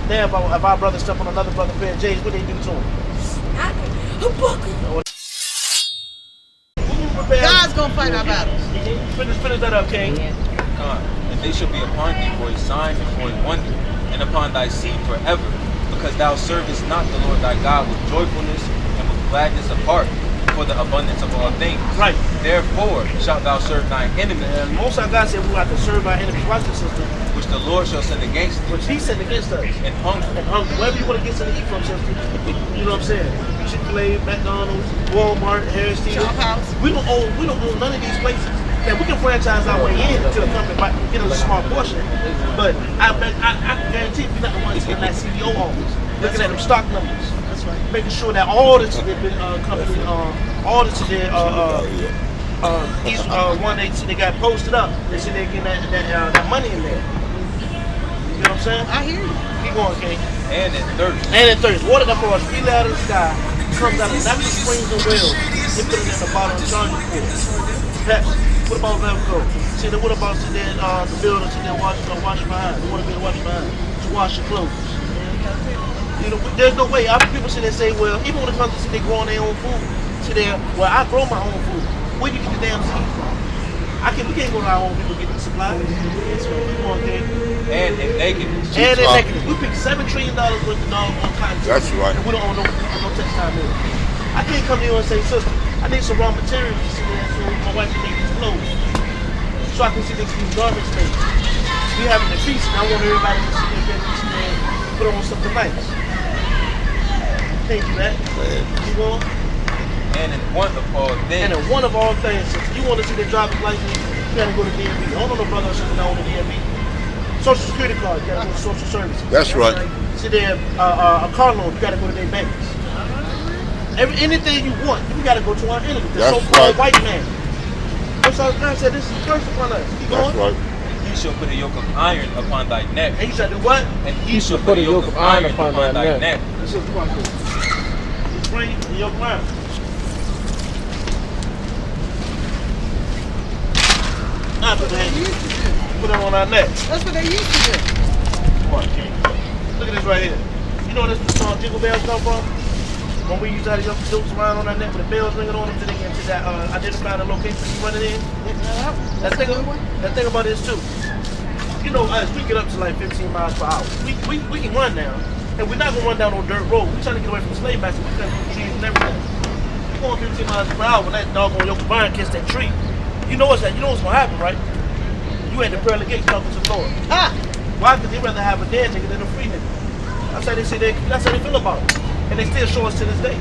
Now, if our brother step on another brother pair of J's, what they do to him? God's gonna fight our battles. Finish that up, King. And they shall be upon thee for a sign and for a wonder, and upon thy seed forever, because thou servest not the Lord thy God with joyfulness and with gladness of heart, for the abundance of all things. Right. Therefore shalt thou serve thine enemies. And most of God said we have to serve our enemies. Watch this, sister. Which the Lord shall send against thee. Which He sent against us. And hunger. And hunger. Wherever you want to get something to eat from, sister. You know what I'm saying? Chick-fil-A, McDonald's, Walmart, Harris Teeter. We don't own none of these places. Now we can franchise our way in to the company by getting a small portion. But I can guarantee we're not the ones in that CEO office looking at them stock numbers. That's right. Making sure that all the company, all the each one they got posted up. They said they're getting that money in there. You know what I'm saying? I hear you. Keep going, King. And in thirst. And in thirst. Water that falls freely out of the sky comes out of natural springs and wells. They put it in the bottle and charge you for it. Pepsi. What about Velcro? See, what about the building to wash behind? The water being washed behind to wash your clothes. You know, there's no way. Other people sit there and say, well, even when it comes to they growing their own food, sit there, well, I grow my own food. Where do you get the damn seed from? We can't go to our own people get the supplies. And in nakedness. And in nakedness. We pick $7 trillion worth of dog on cotton. That's right. And we don't own no textile mill. I can't come to you and say, sister, I need some raw materials to sit there so my wife can make these clothes. So I can see these garments made. We having a feast and I want everybody to sit there and put on something nice. Can't do that. You know? And in one of all things. And in one of all things, if you want to see the driver's license, you gotta go to DMV. I don't know no brother or sister that own the DMV. Social Security card, you gotta go to social services. That's right. See there, a car loan, you gotta go to their banks. Anything you want, you gotta go to our enemy, the so-called white man. What's our God said? This is a curse upon us. Keep going. That's right. He shall put a yoke of iron upon thy neck. And he shall do what? And he shall put a yoke of iron upon thy neck. This is what I do. He's free, the yoke of iron. Not what they used to do. Put it on our neck. That's what they used to do. Come on, King. Look at this right here. You know where this song Jingle Bells come from? When we used to have the jokes around on our neck with the bells ringing on them to that identify the location you running in. That thing about this too. You know, as we get up to like 15 miles per hour, we can run now. And we're not gonna run down on dirt road. We're trying to get away from the slave masters because of the trees and everything. You're going 15 miles per hour when that doggone yoke of iron kiss that tree. You know what's gonna happen, right? You at the pearly gate talking to the Lord. Why? Because they'd rather have a dead nigga than a free nigga. That's how they feel about it. And they still show us to this day.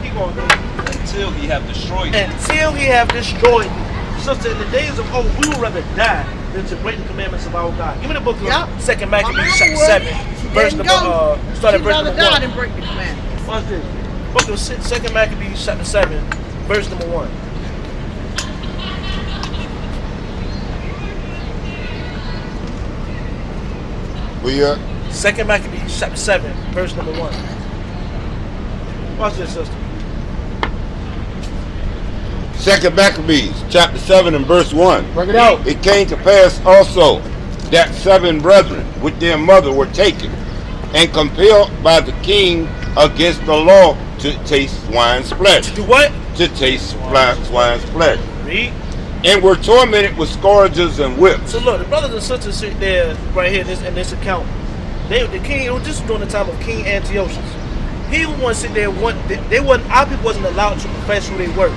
Keep going, man. Until he have destroyed you. Until he have destroyed you. Sister, in the days of old, we would rather die than to break the commandments of our God. Give me the book of 2 Maccabees chapter 7. Verse number, start at verse number 1. Die than break the commandments. Watch this. Book of 2 Maccabees chapter 7, verse number 1. We 2 Maccabees chapter 7, verse number 1. Watch this, sister. 2 Maccabees chapter 7 and verse 1. Bring it out. It came to pass also that 7 brethren with their mother were taken and compelled by the king against the law to taste swine's flesh. To do what? To taste swine's flesh. Read. And were tormented with scourges and whips. So look, the brothers and sisters sit there right here in this account. The king, it was just during the time of King Antiochus. He would want to sit there. Our people wasn't allowed to profess who they were,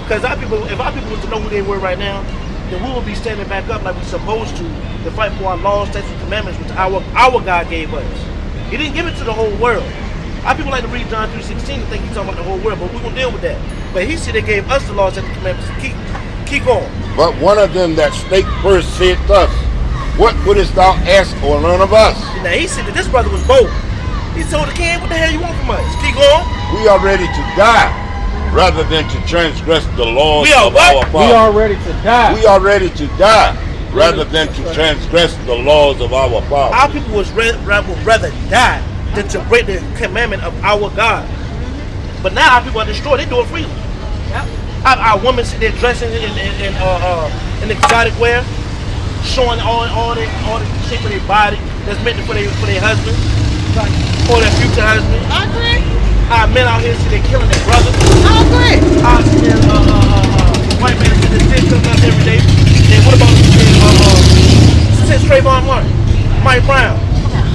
because if our people was to know who they were right now, then we would be standing back up like we're supposed to fight for our laws, statutes, and commandments, which our God gave us. He didn't give it to the whole world. Our people like to read John 3:16 and think he's talking about the whole world, but we're gonna deal with that. But he said they gave us the laws, statutes, and commandments to keep. Keep going. But one of them that spake first said thus, what wouldest thou ask or learn of us? Now he said that this brother was bold. He told the king, what the hell you want from us? Keep going. We are ready to die rather than to transgress the laws of our Father. We are ready to die. We are ready to die rather than to transgress the laws of our Father. Our people would rather die than to break the commandment of our God. But now our people are destroyed. They do it freely. Yep. Our women sit there dressing in exotic wear, showing all the shape of their body, that's meant for their husband or their future husband. I agree. Our men out here see they killing their brothers. I agree. Our white men see they still killing us every day. Then what about since Trayvon Martin, Mike Brown?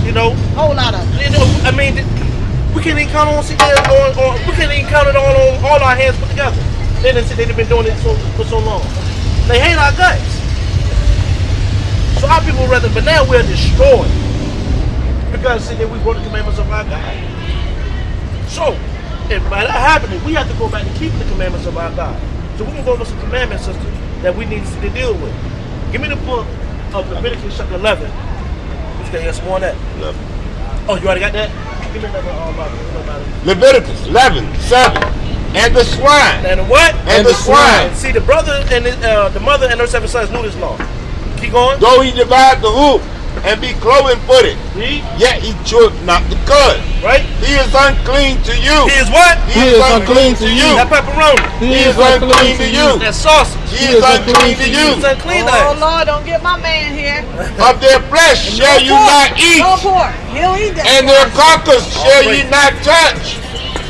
You know, Whole lot of. you know. I mean, we can't even count on we can't even count it on all our hands put together. They didn't say they've been doing it for so long. They hate our guts. So our people rather, but now we're destroyed because see that we broke the commandments of our God. So, if by that happening, we have to go back to keeping the commandments of our God. So we're gonna go over some commandments, sister, that we need to deal with. Give me the book of Leviticus chapter 11. Let's get some more on that. 11. Oh, you already got that? Give me another about it. Leviticus 11:7. And the swine. And the what? And the swine. See, the brother and the mother and her 7 sons knew this law. Keep going. Though he divide the hoof and be cloven footed, Read. yet he cheweth not the cud. Right? He is unclean to you. He is what? He is unclean to you. That pepperoni. He is unclean to you. That sausage. He is unclean to you. It's unclean to Oh us. Lord, don't get my man here. Of their flesh shall you not eat, No pork. He'll eat that. and their carcass shall ye not touch.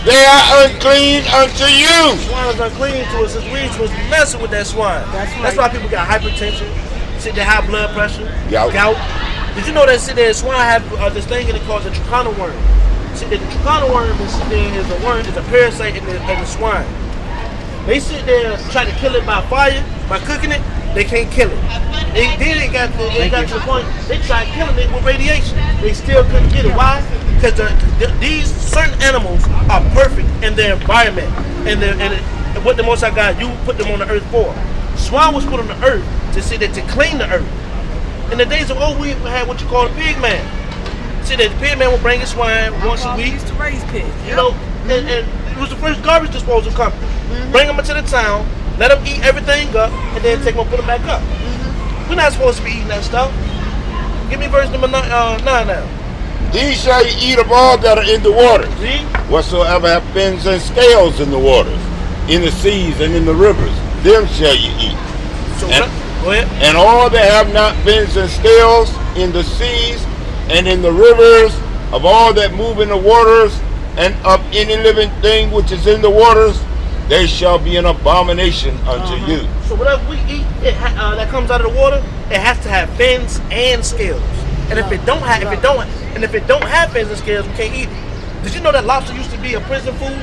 They are unclean unto you. Swine is unclean to us. We ain't supposed to be messing with that swine. That's right. That's why people got hypertension, sit there high blood pressure, Gout. Did you know that sit there swine have this thing in it called the trichina worm? Sit there, the trichina worm is a worm, is a parasite in the swine. They sit there try to kill it by fire, by cooking it. They can't kill it. They got to the point they tried killing it with radiation. They still couldn't get it. Why? Because these certain animals are perfect in their environment and what the Most High God you put them on the earth for. Swine was put on the earth to clean the earth. In the days of old, we had what you call a pig man. See that the pig man would bring his swine once a week. Used to raise pigs. You know, and it was the first garbage disposal company. Bring them into the town, let them eat everything up, and then take them and put them back up. We're not supposed to be eating that stuff. Give me verse number 9 now. These shall ye eat of all that are in the waters, Read. whatsoever have fins and scales in the waters, in the seas and in the rivers, them shall ye eat. So And- go ahead. And all that have not fins and scales in the seas and in the rivers, of all that move in the waters, and of any living thing which is in the waters, they shall be an abomination unto you. So whatever we eat that comes out of the water, it has to have fins and scales. And if it don't have fins and scales, we can't eat it. Did you know that lobster used to be a prison food?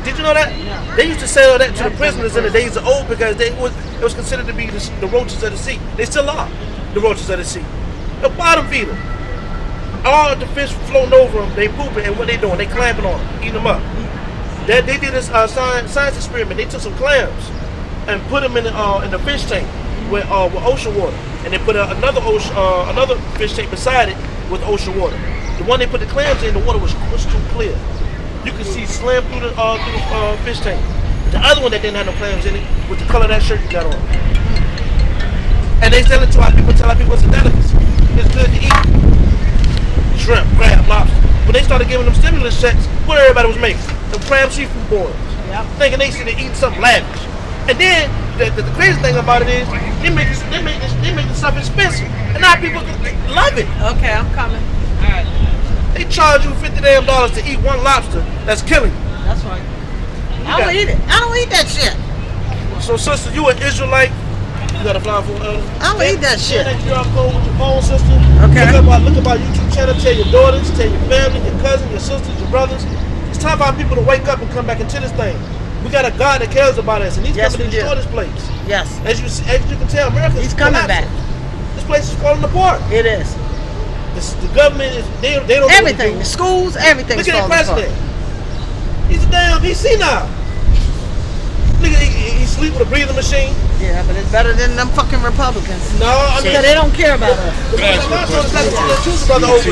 Did you know that? They used to sell that to the prisoners in the days of old because it was considered to be the roaches of the sea. They still are the roaches of the sea. The bottom feeder. All the fish floating over them, they pooping, and what they doing? They clamping on them, eating them up. They did this science experiment. They took some clams and put them in the fish tank with ocean water, and they put another fish tank beside it with ocean water. The one they put the clams in, the water was crystal clear. You could see slam through the fish tank. The other one that didn't have no clams in it was the color of that shirt you got on. And they sell it to our people, tell our people it's a delicacy. It's good to eat. Shrimp, crab, lobster. When they started giving them stimulus checks, what everybody was making? The crab seafood boys. Yep. Thinking they should have eaten something lavish. And then the crazy thing about it is they make the stuff expensive. And now people love it. Okay, I'm coming. All right. They charge you $50 to eat one lobster that's killing you. That's right. I don't eat it. I don't eat that shit. So sister, you an Israelite. You got a fly for I don't eat that shit. Share that QR code with your phone, sister. Okay. Look up our YouTube channel. Tell your daughters, tell your family, your cousins, your sisters, your brothers. It's time for our people to wake up and come back into this thing. We got a God that cares about us, and He's Yes, coming to we do. destroy this place. Yes, As you can tell, America is He's coming collapsing. back. This place is falling apart. It is. The government is they don't know what to Everything, do. the schools, everything. Look at the president. He's senile. Look at he sleep with a breathing machine. Yeah, but it's better than them fucking Republicans. No, I mean Because they don't care about us. the God told us not to tell the truth about the over.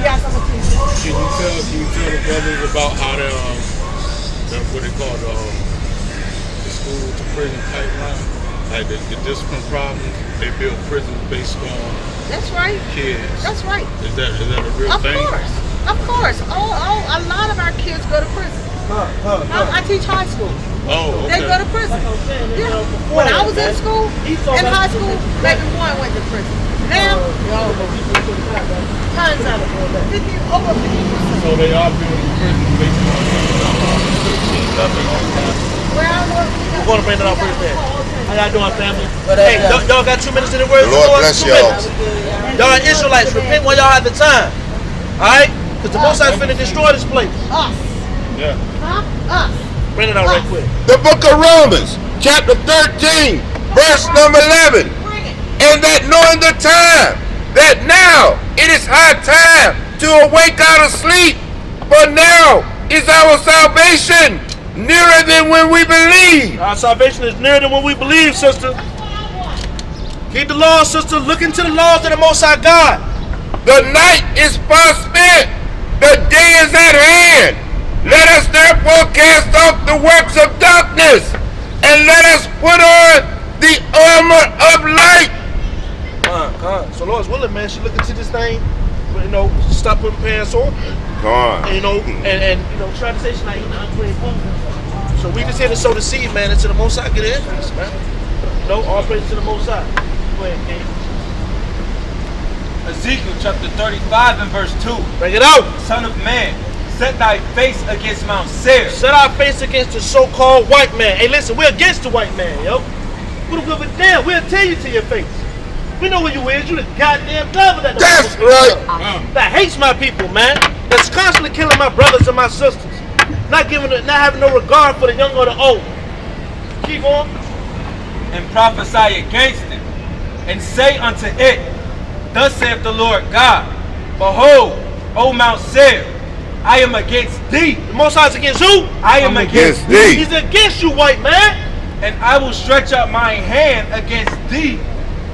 Yes, I'm a teacher. Can you tell the brothers about how they what they call the school to prison pipeline? Like the discipline problems, they build prisons based on That's right. kids. That's right. Is that a real Of thing? course. Of course. A lot of our kids go to prison. I teach high school. Oh, okay. They go to prison. Yeah. When I was in school, in high school, maybe one went to prison. Now, tons of it. Over 50%. So they are building prisons based on We're going to bring it out first there. How y'all doing, family? Hey, y'all got 2 minutes in the word of the Lord Lord? bless 2 y'all. minutes. Y'all are Israelites. Repent while y'all have the time. Alright? Because the Most High is finna destroy this place. Us. Yeah. Huh? Us. Bring it out right quick. The book of Romans, chapter 13, verse number 11. Bring it. And that knowing the time, that now it is high time to awake out of sleep, for now is our salvation nearer than when we believe. Our salvation is nearer than when we believe, sister. Keep the laws, sister. Look into the laws of the Most High God. The night is far spent, the day is at hand. Let us therefore cast off the works of darkness, and let us put on the armor of light. Come on. So Lord's willing, man. She look into this thing, but, stop putting pants on, Come on. and try to say she's not eating unclean food. So we just here to sow the seed, man, into the Most High. Get an increase, man. All praise to the Most High. Go ahead, King. Ezekiel chapter 35 and verse 2. Bring it out. Son of man, set thy face against Mount Seir. Set our face against the so-called white man. Hey, listen, we're against the white man, yo. We don't give a damn. We'll tell you to your face. We know where you is. You the goddamn devil that That's right. that hates my people, man. That's constantly killing my brothers and my sisters. Not having no regard for the young or the old. Keep on. And prophesy against it, and say unto it, thus saith the Lord God, behold, O Mount Seir, I am against thee. The Most High is against who? I am against thee. He's against you, white man. And I will stretch out my hand against thee,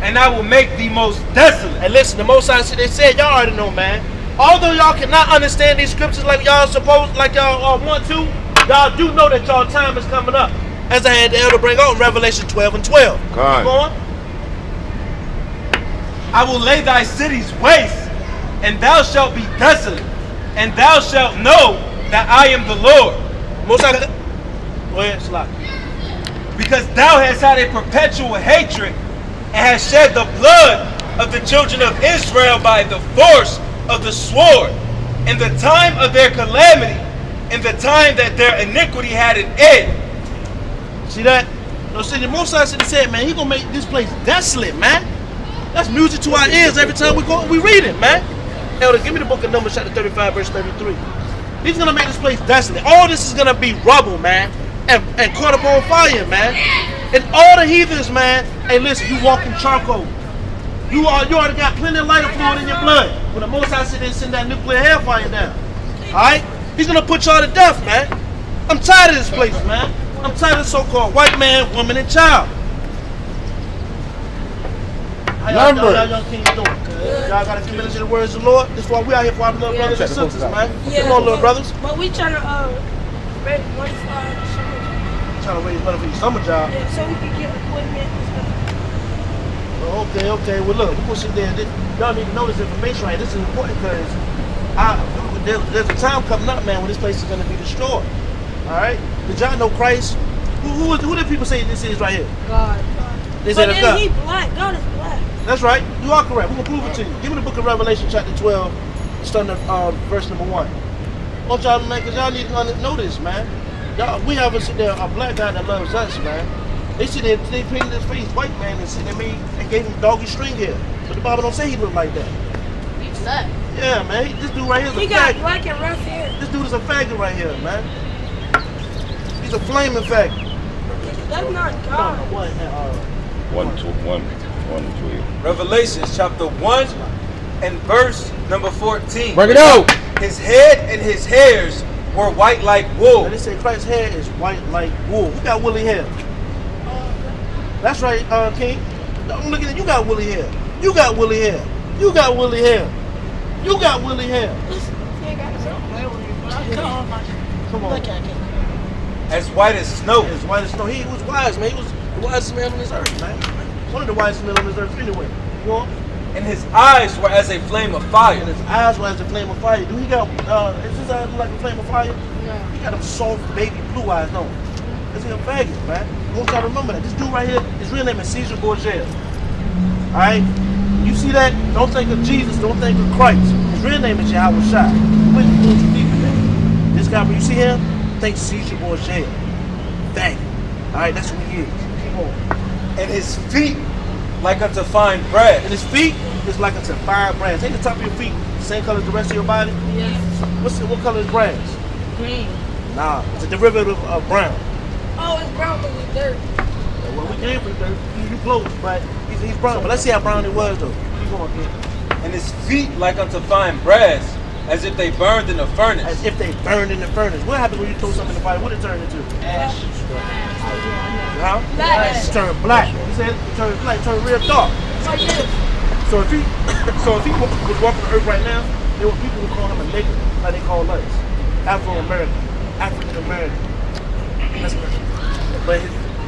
and I will make thee most desolate. And listen, the Most High they said, y'all already know, man. Although y'all cannot understand these scriptures like y'all want to, y'all do know that y'all time is coming up. As I had the elder bring out in Revelation 12 and 12. Keep going. I will lay thy cities waste, and thou shalt be desolate, and thou shalt know that I am the Lord. Most High, go ahead, slide. Because thou hast had a perpetual hatred, and hast shed the blood of the children of Israel by the force of the sword, in the time of their calamity, in the time that their iniquity had an end. See that? No, see, the Most High said, man, he gonna make this place desolate, man. That's music to our ears every time we read it, man. Elder, give me the book of Numbers, chapter 35, verse 33. He's gonna make this place desolate. All this is gonna be rubble, man, and caught up on fire, man. And all the heathens, man. Hey, listen, you walking charcoal. You already got plenty of lighter fluid in your blood. When the Most High said they send that nuclear hellfire down, all right? He's gonna put y'all to death, man. I'm tired of this place, man. I'm tired of so-called white man, woman, and child. How y'all young kings doing? Y'all got a few minutes in the words of the Lord? This is why we out here for our little brothers and sisters, man. Come on, little brothers. But we trying to raise money for our summer job. Trying to raise money for your summer job. Yeah, so we can get equipment and stuff. Okay. Well, look, we're going to sit there. Y'all need to know this information right. This is important because there's a time coming up, man, when this place is going to be destroyed. All right? Did y'all know Christ? Who do people say this is right here? God. They But say then God. he black. God is black. That's right. You are correct. We're going to prove it to you. Give me the book of Revelation, chapter 12, starting at verse number 1. Want y'all, man, because y'all need to know this, man. We have a black guy that loves us, man. They sit there, they painted his face white, man, and sit there and gave him doggy string hair. But the Bible don't say he looked like that. He's black. Yeah, man. This dude right here is a He got faggot. black and rough hair. This dude is a faggot right here, man. He's a flaming faggot. That's not God. One, two. Revelation chapter 1 and verse number 14. Bring it out. His head and his hairs were white like wool. And they say Christ's hair is white like wool. Who got woolly hair? That's right, King. I'm looking at you. Got woolly hair. You got woolly hair. You got woolly hair. You got woolly hair. Come on. As white as snow. As white as snow. He was wise, man. He was the wisest man on this earth, man. One of the wisest men on this earth anyway. You know? And his eyes were as a flame of fire. And his eyes were as a flame of fire. Do he got, is his eyes like a flame of fire? Yeah. He got them soft, baby blue eyes, no. This is a faggot, man. I want y'all to remember that. This dude right here, his real name is Caesar Borgia. Alright? You see see that, don't think of Jesus, don't think of Christ. His real name is Yahweh Shai. We're going too deep in that. This guy, when you see him, think Seir or Seir. Bang. Alright, that's who he is. Keep on. And his feet like unto fine bread. And his feet is like unto fire brass. Ain't the top of your feet the same color as the rest of your body? Yes. What color is brass? Green. Nah, it's a derivative of brown. Oh, it's brown because it's dirt. Well, we came from dirt. You close, but he's brown. But let's see how brown it was, though. Keep going, kid. And his feet like unto fine brass, as if they burned in the furnace. As if they burned in the furnace. What happens when you throw something in the fire? What it turn into? Ash. Huh? Black. It turn black. He said it turn black, turn real dark. Like this. So if he was walking the earth right now, there were people who call him a nigger, like they call us. Afro-American. African-American. But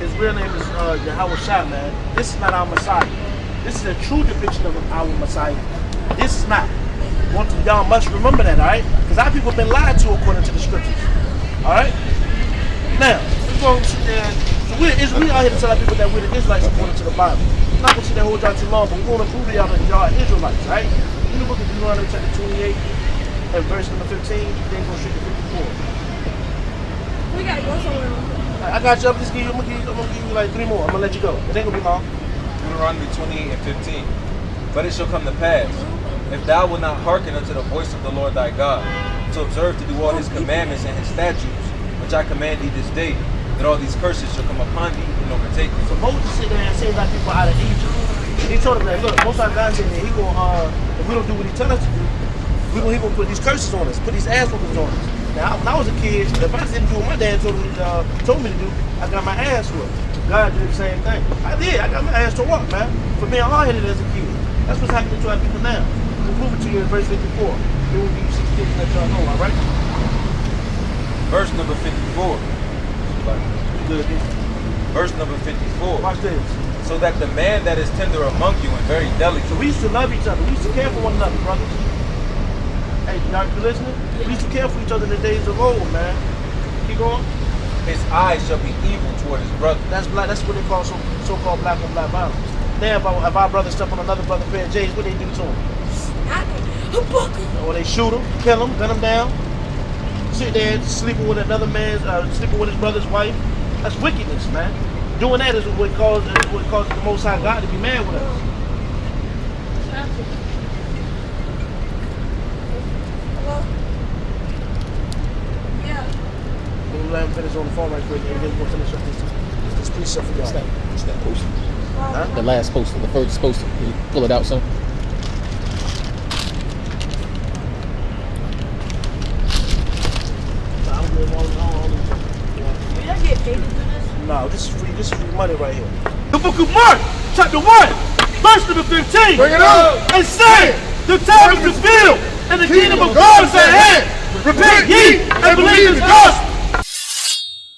his real name is Yahweh Shai, man. This is not our Messiah. This is a true depiction of our Messiah. This is not. Y'all must remember that, alright? Because our people have been lied to according to the scriptures. Alright? Now, we're going to sit there. So we out here to tell our people that we're the Israelites according to the Bible. I'm not going to sit there and hold y'all too long, but we're going to prove to y'all that y'all are Israelites, right? In the book of Deuteronomy chapter 28 and verse number 15, then go straight to 54. We gotta go somewhere. I got you. I'm gonna give you like 3 more. I'm gonna let you go. It ain't gonna be long. Deuteronomy 28 and 15. But it shall come to pass, if thou wilt not hearken unto the voice of the Lord thy God, to observe to do all his commandments and his statutes, which I command thee this day, that all these curses shall come upon thee and overtake thee. So Moses sit there and saved our people out of Egypt. And he told them that, look, most of our God said that he gonna, if we don't do what he tell us to do, he gonna put these curses on us, put these ass whoopings on us. Now, when I was a kid, if I didn't do what my dad told me to do, I got my ass whooped. God did the same thing. I did. I got my ass to walk, man, for being hard-headed as a kid. That's what's happening to our people now. We'll prove it to you in verse 54. It will give you 6 things that y'all know, all right? Verse number 54. Good, dude. Verse number 54. Watch this. So that the man that is tender among you and very delicate. So we used to love each other. We used to care for one another, brothers. Hey, y'all you listening? We used to care for each other in the days of old, man. Keep going. His eyes shall be evil toward his brother. That's black. That's what they call so-called black on black violence. Now, if our brother step on another brother pair of J's, what they do to him? Or they shoot him, kill him, gun him down, sit there sleeping with another man's, sleeping with his brother's wife. That's wickedness, man. Doing that is what causes the Most High God to be mad with us. Hello? Yeah. We'll let him finish on the phone right quick, and then we'll finish up this precept for y'all. It's that poster. Huh? The last poster, the first poster. Can you pull it out, son? Did I get paid to do this? No, this is free. This is free money right here. The book of Mark, chapter 1, verse number 15. Bring it up. And say, the time is fulfilled, and the kingdom of God is at hand. Repent ye and believe in the gospel.